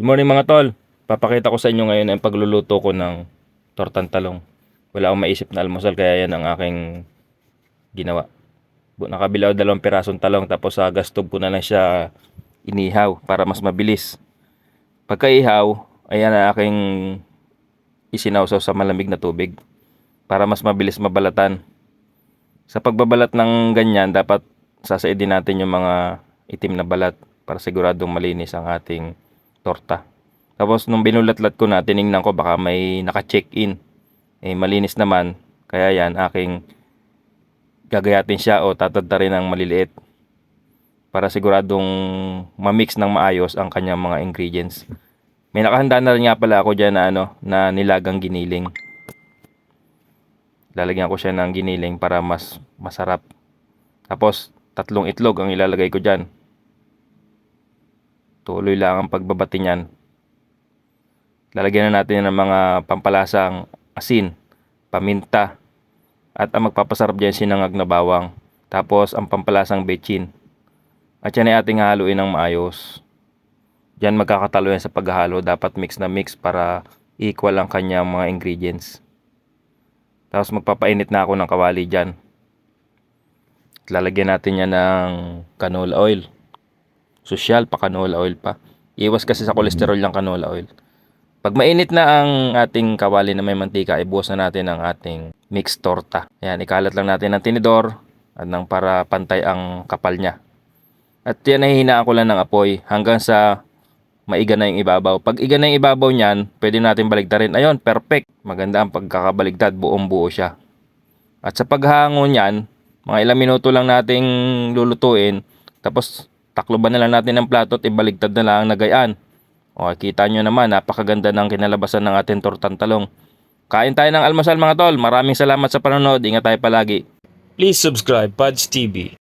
morning mga tol. Papakita ko sa inyo ngayon ang pagluluto ko ng tortang talong. Wala akong maisip na almusal kaya yan ang aking ginawa. Nakabili ako 2 pirasong talong tapos sa gas stove ko na lang siya inihaw para mas mabilis. Pagka-ihaw, ayan ang aking isinawsaw sa malamig na tubig para mas mabilis mabalatan. Sa pagbabalat ng ganyan, dapat sasaidin natin yung mga itim na balat para siguradong malinis ang ating torta. Tapos nung binulatlat ko na, tiningnan ko baka may naka-check-in. Malinis naman. Kaya yan, aking gagayatin siya o tatadtarin ng maliliit para siguradong ma-mix ng maayos ang kanyang mga ingredients. May nakahanda na rin nga pala ako dyan na nilagang giniling. Lalagyan ko siya ng giniling para mas masarap. Tapos 3 itlog ang ilalagay ko dyan. Tuloy lang ang pagbabati niyan. Lalagyan na natin ng mga pampalasang asin, paminta, at ang magpapasarap dyan sinangag na bawang. Tapos ang pampalasang bechin. At yan ay ating haluin ng maayos. Diyan magkakatalo yan sa paghahalo. Dapat mix na mix para equal ang kanyang mga ingredients. Tapos magpapainit na ako ng kawali dyan. Lalagyan natin yan ng canola oil. Sosyal pa canola oil pa. Iwas kasi sa kolesterol yung canola oil. Pag mainit na ang ating kawali na may mantika, ibuhos na natin ang ating mixed torta. Ayan, ikalat lang natin ng tinidor at nang para pantay ang kapal niya. At yan, nahihinaan ko lang ng apoy hanggang sa maiga na yung ibabaw. Pag iga na yung ibabaw niyan, pwede natin baligtarin. Ayun, perfect. Maganda ang pagkakabaligtad, buong buo siya. At sa paghango niyan, mga ilang minuto lang nating lulutuin. Tapos takloban na lang natin ng plato at ibaligtad na lang na gayaan. O, kita nyo naman, napakaganda ng kinalabasan ng ating tortang talong. Kain tayo ng almusal mga tol. Maraming salamat sa panonood. Ingat tayo palagi. Please subscribe Pads TV.